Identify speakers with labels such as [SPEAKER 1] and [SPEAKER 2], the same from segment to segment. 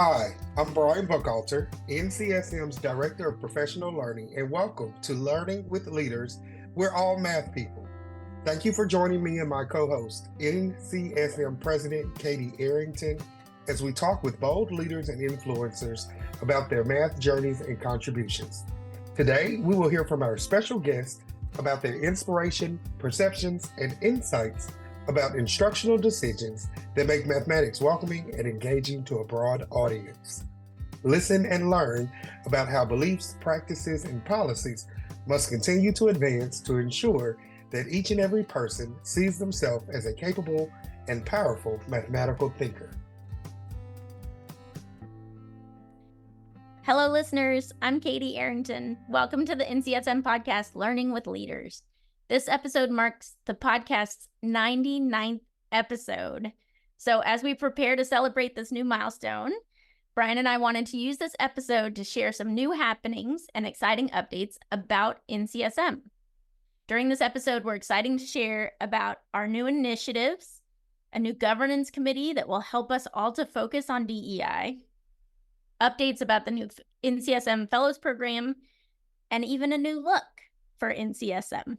[SPEAKER 1] Hi, I'm Brian Buckhalter, NCSM's Director of Professional Learning, and welcome to Learning with Leaders. We're all math people. Thank you for joining me and my co-host, NCSM President Katey Arrington, as we talk with bold leaders and influencers about their math journeys and contributions. Today, we will hear from our special guest about their inspiration, perceptions, and insights about instructional decisions that make mathematics welcoming and engaging to a broad audience. Listen and learn about how beliefs, practices, and policies must continue to advance to ensure that each and every person sees themselves as a capable and powerful mathematical thinker.
[SPEAKER 2] Hello, listeners. I'm Katey Arrington. Welcome to the NCSM podcast, Learning with Leaders. This episode marks the podcast's 99th episode. So as we prepare to celebrate this new milestone, Brian and I wanted to use this episode to share some new happenings and exciting updates about NCSM. During this episode, we're excited to share about our new initiatives, a new governance committee that will help us all to focus on DEI, updates about the new NCSM Fellows Program, and even a new look for NCSM.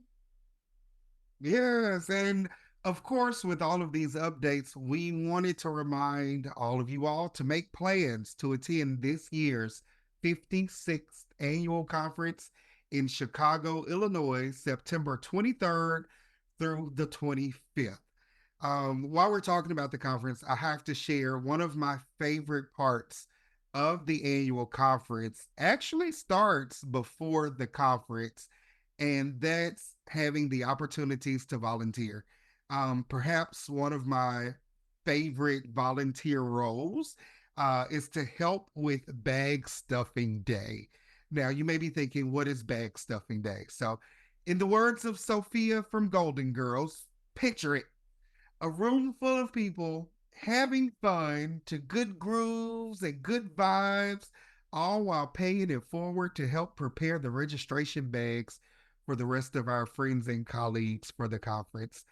[SPEAKER 3] Yes, and of course, with all of these updates, we wanted to remind all of you all to make plans to attend this year's 56th annual conference in Chicago, Illinois, September 23rd through the 25th. While we're talking about the conference, I have to share one of my favorite parts of the annual conference actually starts before the conference, and that's having the opportunities to volunteer. Perhaps one of my favorite volunteer roles is to help with Bag Stuffing Day. Now, you may be thinking, what is Bag Stuffing Day? So, in the words of Sophia from Golden Girls, picture it. A room full of people having fun to good grooves and good vibes, all while paying it forward to help prepare the registration bags for the rest of our friends and colleagues for the conference.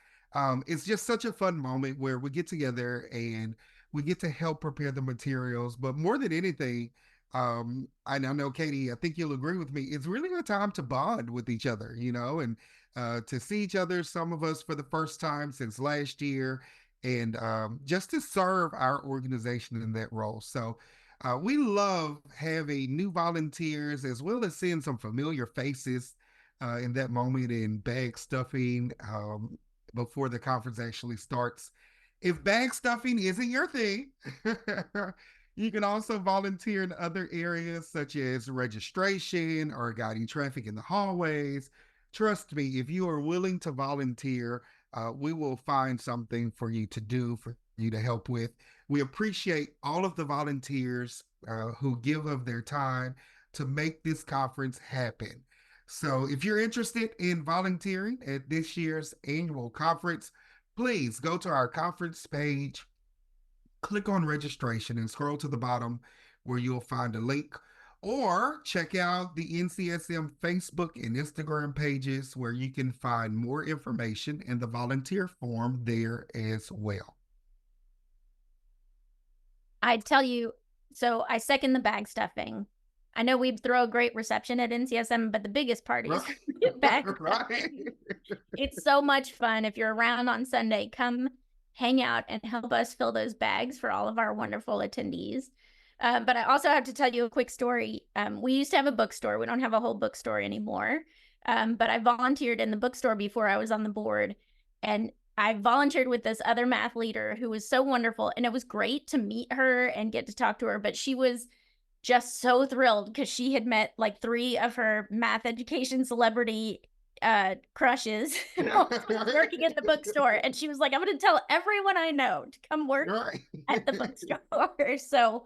[SPEAKER 3] It's just such a fun moment where we get together and we get to help prepare the materials. But more than anything, I know, Katey, I think you'll agree with me, it's really a time to bond with each other, and to see each other, some of us for the first time since last year, and just to serve our organization in that role. So we love having new volunteers as well as seeing some familiar faces in that moment in bag stuffing before the conference actually starts. If bag stuffing isn't your thing, you can also volunteer in other areas such as registration or guiding traffic in the hallways. Trust me, if you are willing to volunteer, we will find something for you to do, for you to help with. We appreciate all of the volunteers who give of their time to make this conference happen. So if you're interested in volunteering at this year's annual conference, please go to our conference page, click on registration, and scroll to the bottom where you'll find a link, or check out the NCSM Facebook and Instagram pages where you can find more information and the volunteer form there as well.
[SPEAKER 2] I'd tell you, so I second the bag stuffing. I know we'd throw a great reception at NCSM, but the biggest part is bag stuffing. It's so much fun. If you're around on Sunday, come hang out and help us fill those bags for all of our wonderful attendees. But I also have to tell you a quick story. We used to have a bookstore. We don't have a whole bookstore anymore. But I volunteered in the bookstore before I was on the board. And I volunteered with this other math leader who was so wonderful. And it was great to meet her and get to talk to her. But she was just so thrilled because she had met like 3 of her math education celebrity crushes working at the bookstore. And she was like, I'm going to tell everyone I know to come work at the bookstore. So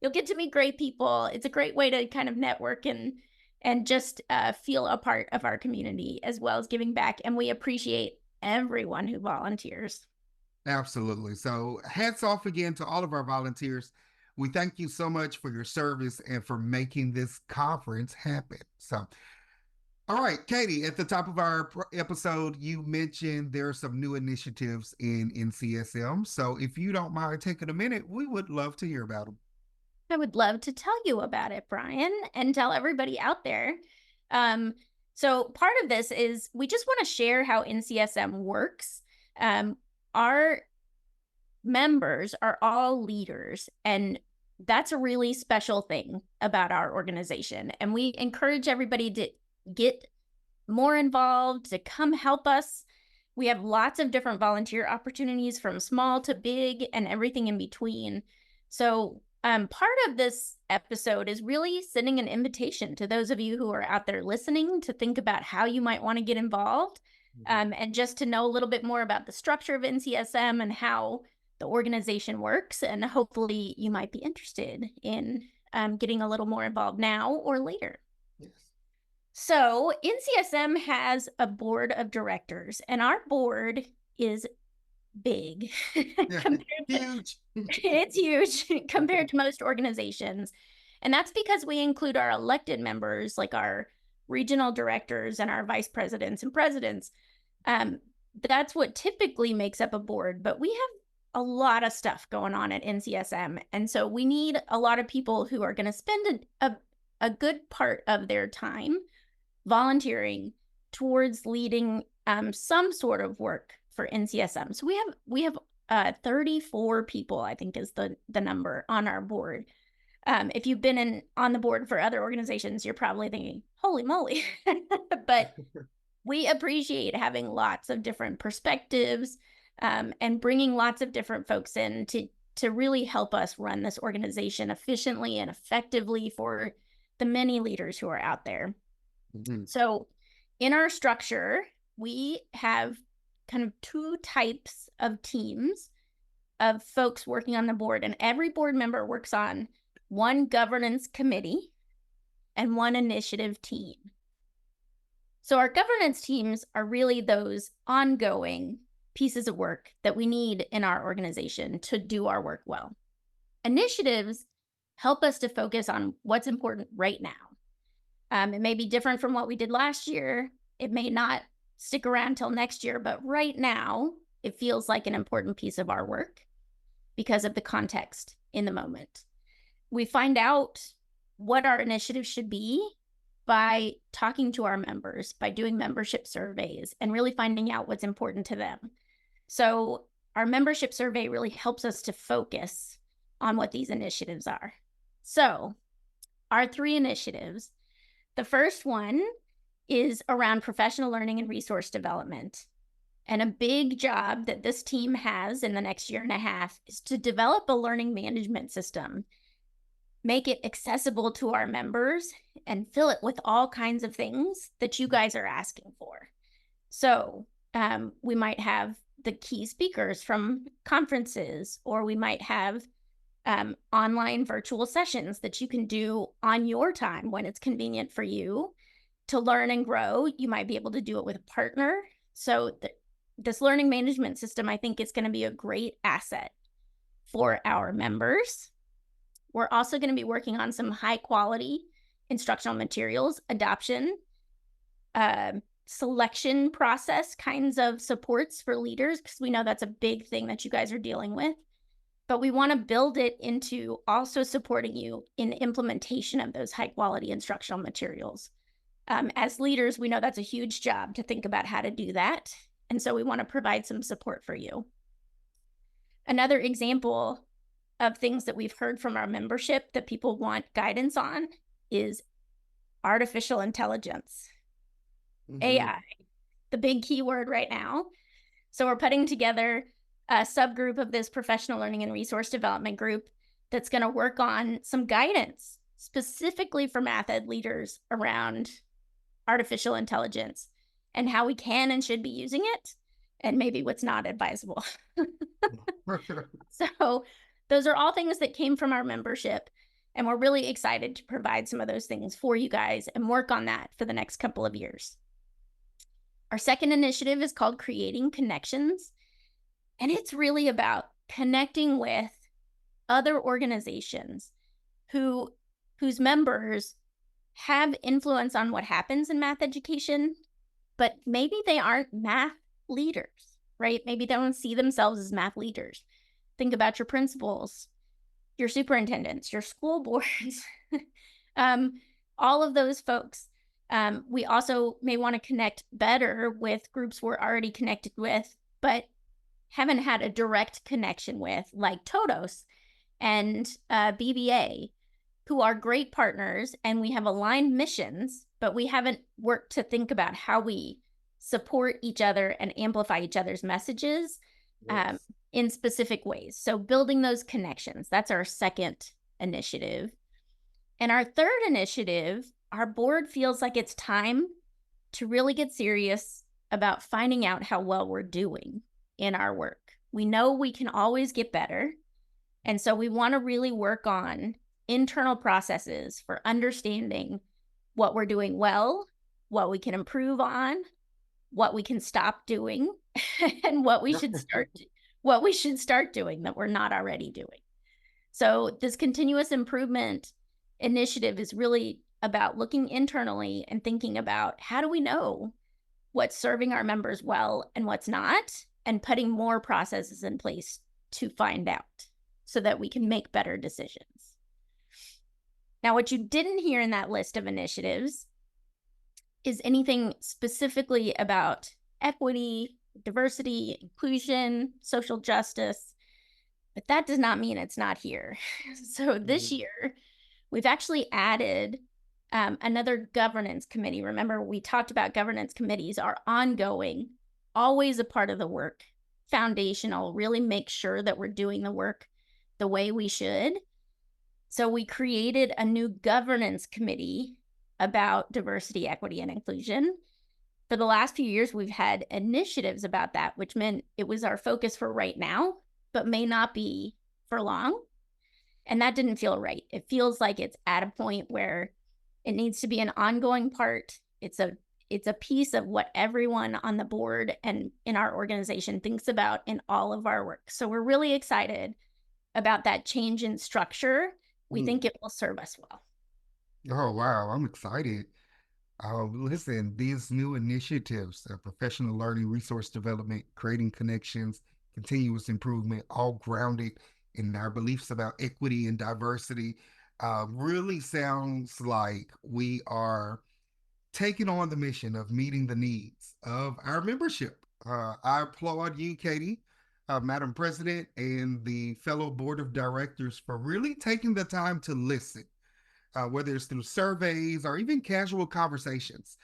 [SPEAKER 2] you'll get to meet great people. It's a great way to kind of network and just feel a part of our community as well as giving back. And we appreciate everyone who volunteers.
[SPEAKER 3] Absolutely. So hats off again to all of our volunteers. We thank you so much for your service and for making this conference happen. So, all right, Katey, at the top of our episode, you mentioned there are some new initiatives in NCSM. So if you don't mind taking a minute, we would love to hear about them.
[SPEAKER 2] I would love to tell you about it, Brian, and tell everybody out there. So part of this is we just want to share how NCSM works. Our members are all leaders, and that's a really special thing about our organization. And we encourage everybody to get more involved, to come help us. We have lots of different volunteer opportunities from small to big and everything in between. So part of this episode is really sending an invitation to those of you who are out there listening to think about how you might want to get involved, and just to know a little bit more about the structure of NCSM and how the organization works. And hopefully you might be interested in getting a little more involved now or later.
[SPEAKER 3] Yes.
[SPEAKER 2] So NCSM has a board of directors, and our board is big.
[SPEAKER 3] Huge.
[SPEAKER 2] It's huge compared to most organizations. And that's because we include our elected members, like our regional directors and our vice presidents and presidents. That's what typically makes up a board, but we have a lot of stuff going on at NCSM. And so we need a lot of people who are going to spend a good part of their time volunteering towards leading some sort of work for NCSM. So we have 34 people, I think is the number on our board. If you've been on the board for other organizations, you're probably thinking, holy moly. But we appreciate having lots of different perspectives, and bringing lots of different folks in to really help us run this organization efficiently and effectively for the many leaders who are out there. So in our structure, we have kind of two types of teams of folks working on the board, and every board member works on one governance committee and one initiative team. So our governance teams are really those ongoing pieces of work that we need in our organization to do our work well. Initiatives help us to focus on what's important right now. It may be different from what we did last year. It may not stick around till next year, but right now it feels like an important piece of our work because of the context in the moment. We find out what our initiatives should be by talking to our members, by doing membership surveys and really finding out what's important to them. So our membership survey really helps us to focus on what these initiatives are. So our three initiatives, the first one is around professional learning and resource development. And a big job that this team has in the next year and a half is to develop a learning management system, make it accessible to our members, and fill it with all kinds of things that you guys are asking for. So we might have the key speakers from conferences, or we might have online virtual sessions that you can do on your time when it's convenient for you to learn and grow. You might be able to do it with a partner. So this learning management system, I think, is going to be a great asset for our members. We're also going to be working on some high quality instructional materials, adoption, selection process kinds of supports for leaders, because we know that's a big thing that you guys are dealing with. But we want to build it into also supporting you in implementation of those high quality instructional materials. As leaders, we know that's a huge job to think about how to do that. And so we want to provide some support for you. Another example of things that we've heard from our membership that people want guidance on is artificial intelligence, AI, the big keyword right now. So we're putting together a subgroup of this professional learning and resource development group that's going to work on some guidance specifically for math ed leaders around artificial intelligence and how we can and should be using it, and maybe what's not advisable. So those are all things that came from our membership, and we're really excited to provide some of those things for you guys and work on that for the next couple of years. Our second initiative is called Creating Connections, and it's really about connecting with other organizations whose members have influence on what happens in math education, but maybe they aren't math leaders, right? Maybe they don't see themselves as math leaders. Think about your principals, your superintendents, your school boards, all of those folks. We also may want to connect better with groups we're already connected with, but haven't had a direct connection with, like Todos and BBA, who are great partners, and we have aligned missions, but we haven't worked to think about how we support each other and amplify each other's messages in specific ways. So building those connections, that's our second initiative. And our third initiative, our board feels like it's time to really get serious about finding out how well we're doing in our work. We know we can always get better. And so we want to really work on internal processes for understanding what we're doing well, what we can improve on, what we can stop doing, and what we should start doing that we're not already doing. So this continuous improvement initiative is really about looking internally and thinking about how do we know what's serving our members well and what's not, and putting more processes in place to find out so that we can make better decisions. Now, what you didn't hear in that list of initiatives is anything specifically about equity, diversity, inclusion, social justice, but that does not mean it's not here. So this year, we've actually added another governance committee. Remember, we talked about governance committees are ongoing, always a part of the work, foundational, really make sure that we're doing the work the way we should. So we created a new governance committee about diversity, equity, and inclusion. For the last few years, we've had initiatives about that, which meant it was our focus for right now, but may not be for long. And that didn't feel right. It feels like it's at a point where it needs to be an ongoing part. It's a piece of what everyone on the board and in our organization thinks about in all of our work. So we're really excited about that change in structure. We think it will serve us well.
[SPEAKER 3] Oh, wow. I'm excited. Listen, these new initiatives, professional learning, resource development, creating connections, continuous improvement, all grounded in our beliefs about equity and diversity, really sounds like we are taking on the mission of meeting the needs of our membership. I applaud you, Katey, Madam President, and the fellow board of directors for really taking the time to listen. Whether it's through surveys or even casual conversations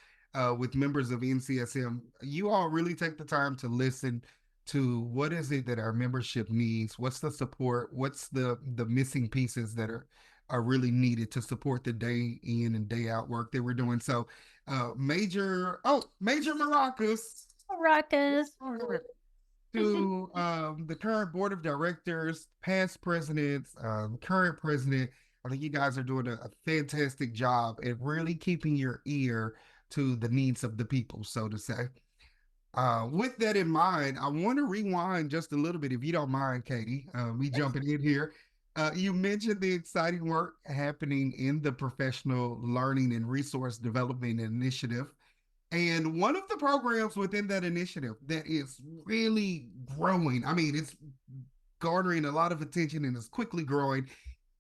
[SPEAKER 3] with members of NCSM, you all really take the time to listen to what is it that our membership needs, what's the support, what's the missing pieces that are really needed to support the day in and day out work that we're doing. So Major Maracas. To the current board of directors, past presidents, current president, I think you guys are doing a fantastic job at really keeping your ear to the needs of the people, so to say. With that in mind, I want to rewind just a little bit, if you don't mind, Katey, me jumping in here. You mentioned the exciting work happening in the professional learning and resource development initiative. And one of the programs within that initiative that is really growing, I mean, it's garnering a lot of attention and is quickly growing,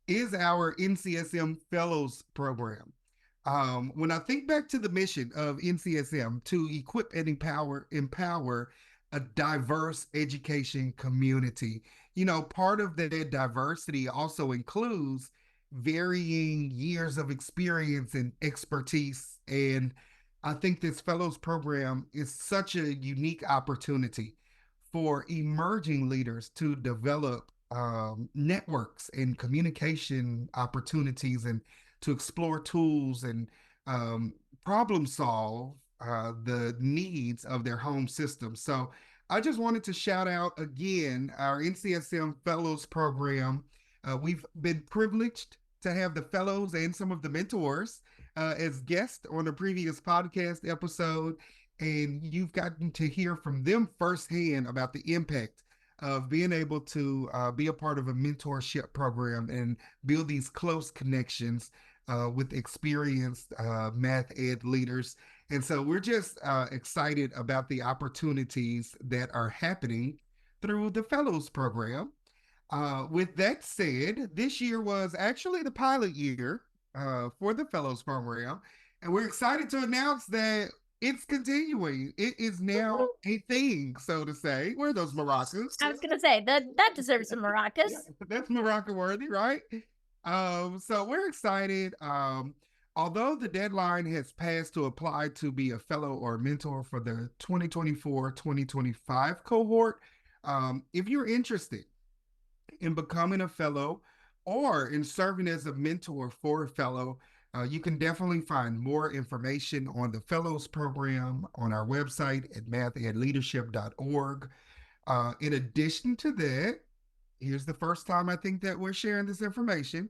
[SPEAKER 3] is our NCSM Fellows Program. When I think back to the mission of NCSM to equip and empower a diverse education community, you know, part of that diversity also includes varying years of experience and expertise. And I think this Fellows Program is such a unique opportunity for emerging leaders to develop networks and communication opportunities, and to explore tools and problem solve the needs of their home system. So I just wanted to shout out again our NCSM Fellows Program. We've been privileged to have the fellows and some of the mentors as guests on a previous podcast episode, and you've gotten to hear from them firsthand about the impact of being able to be a part of a mentorship program and build these close connections with experienced math ed leaders. And so we're just excited about the opportunities that are happening through the Fellows Program. With that said, this year was actually the pilot year for the Fellows Program, and we're excited to announce that it's continuing. It is now a thing, so to say. Where are those maracas?
[SPEAKER 2] I was gonna say that deserves some maracas.
[SPEAKER 3] Yeah, that's maraca worthy, right? So we're excited. Although the deadline has passed to apply to be a fellow or mentor for the 2024-2025 cohort, if you're interested in becoming a fellow or in serving as a mentor for a fellow, you can definitely find more information on the Fellows Program on our website at mathedleadership.org. In addition to that, here's the first time I think that we're sharing this information.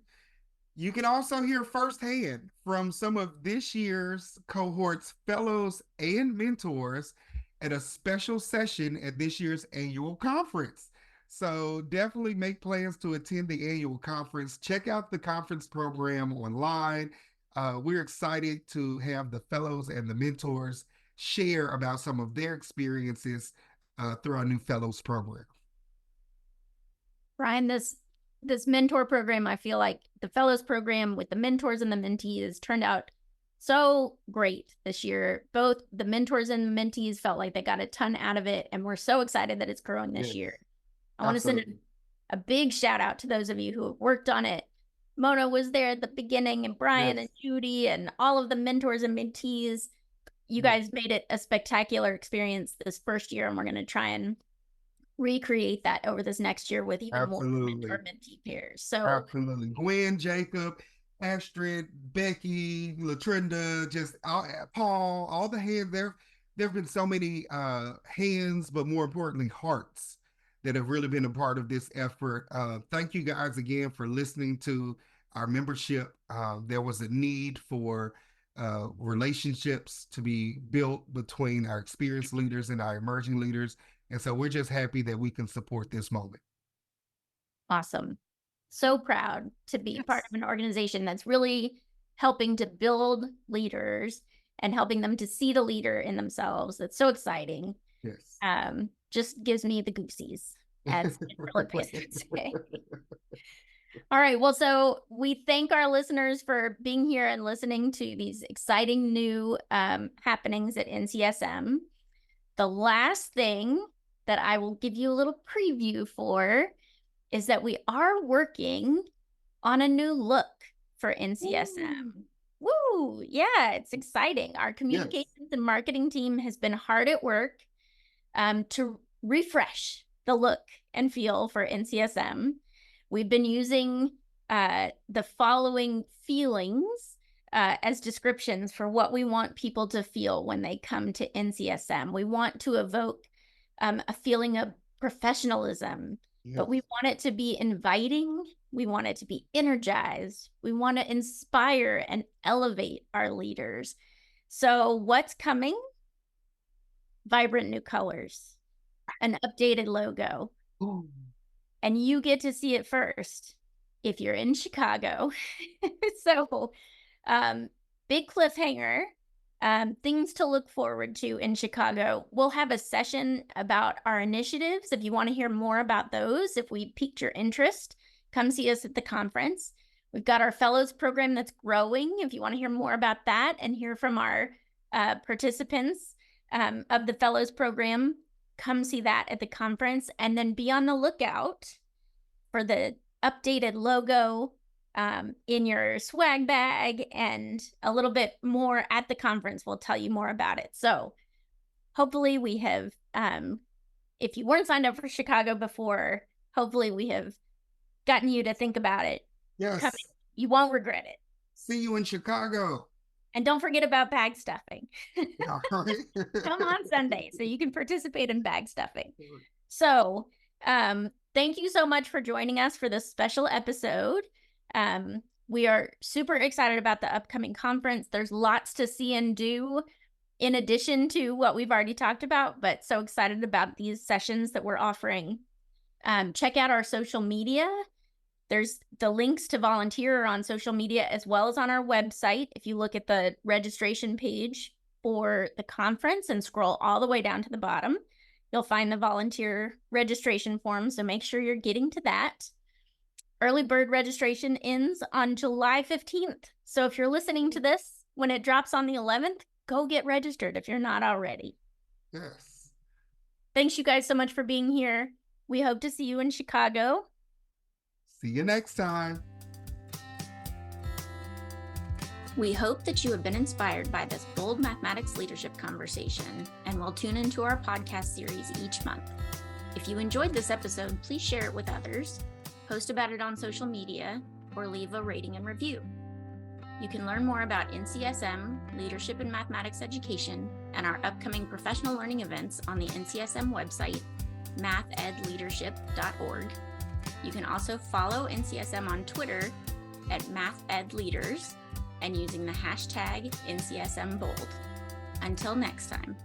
[SPEAKER 3] You can also hear firsthand from some of this year's cohort's fellows and mentors at a special session at this year's annual conference. So definitely make plans to attend the annual conference. Check out the conference program online. We're excited to have the fellows and the mentors share about some of their experiences through our new fellows program.
[SPEAKER 2] Brian, this mentor program, I feel like the fellows program with the mentors and the mentees turned out so great this year. Both the mentors and the mentees felt like they got a ton out of it, and we're so excited that it's growing this year. I want to send a big shout out to those of you who have worked on it. Mona was there at the beginning, and Brian and Judy and all of the mentors and mentees. You guys made it a spectacular experience this first year, and we're going to try and recreate that over this next year with even more mentor mentee pairs. So
[SPEAKER 3] absolutely. Gwen, Jacob, Astrid, Becky, Latrinda, just Paul, all the hands there. There have been so many hands, but more importantly, hearts that have really been a part of this effort. Thank you guys again for listening to our membership. There was a need for relationships to be built between our experienced leaders and our emerging leaders. And so we're just happy that we can support this moment.
[SPEAKER 2] Awesome. So proud to be part of an organization that's really helping to build leaders and helping them to see the leader in themselves. That's so exciting.
[SPEAKER 3] Yes.
[SPEAKER 2] Just gives me the goosies, as Philippines say. All right. Well, so we thank our listeners for being here and listening to these exciting new happenings at NCSM. The last thing that I will give you a little preview for is that we are working on a new look for NCSM. Woo! Yeah, it's exciting. Our communications and marketing team has been hard at work to refresh the look and feel for NCSM. We've been using the following feelings as descriptions for what we want people to feel when they come to NCSM. We want to evoke a feeling of professionalism, but we want it to be inviting. We want it to be energized. We want to inspire and elevate our leaders. So what's coming? Vibrant new colors, an updated logo.
[SPEAKER 3] Ooh.
[SPEAKER 2] And you get to see it first if you're in Chicago. So big cliffhanger, things to look forward to in Chicago. We'll have a session about our initiatives. If you want to hear more about those, if we piqued your interest, come see us at the conference. We've got our fellows program that's growing. If you want to hear more about that and hear from our participants of the fellows program, come see that at the conference, and then be on the lookout for the updated logo in your swag bag, and a little bit more at the conference. We'll tell you more about it. So hopefully we have, if you weren't signed up for Chicago before, hopefully we have gotten you to think about it.
[SPEAKER 3] Yes.
[SPEAKER 2] You won't regret it.
[SPEAKER 3] See you in Chicago.
[SPEAKER 2] And don't forget about bag stuffing.
[SPEAKER 3] Yeah, right.
[SPEAKER 2] Come on Sunday so you can participate in bag stuffing. So thank you so much for joining us for this special episode. We are super excited about the upcoming conference. There's lots to see and do in addition to what we've already talked about, but so excited about these sessions that we're offering. Check out our social media. There's the links to volunteer on social media as well as on our website. If you look at the registration page for the conference and scroll all the way down to the bottom, You'll find the volunteer registration form, so make sure you're getting to that. Early bird registration ends on July 15th. So if you're listening to this when it drops on the 11th, go get registered if you're not already.
[SPEAKER 3] Yes.
[SPEAKER 2] Thanks you guys so much for being here. We hope to see you in Chicago.
[SPEAKER 3] See you next time.
[SPEAKER 2] We hope that you have been inspired by this bold mathematics leadership conversation and will tune into our podcast series each month. If you enjoyed this episode, please share it with others, post about it on social media, or leave a rating and review. You can learn more about NCSM, leadership in mathematics education, and our upcoming professional learning events on the NCSM website, mathedleadership.org. You can also follow NCSM on Twitter at mathedleaders and using the hashtag NCSMBold. Until next time.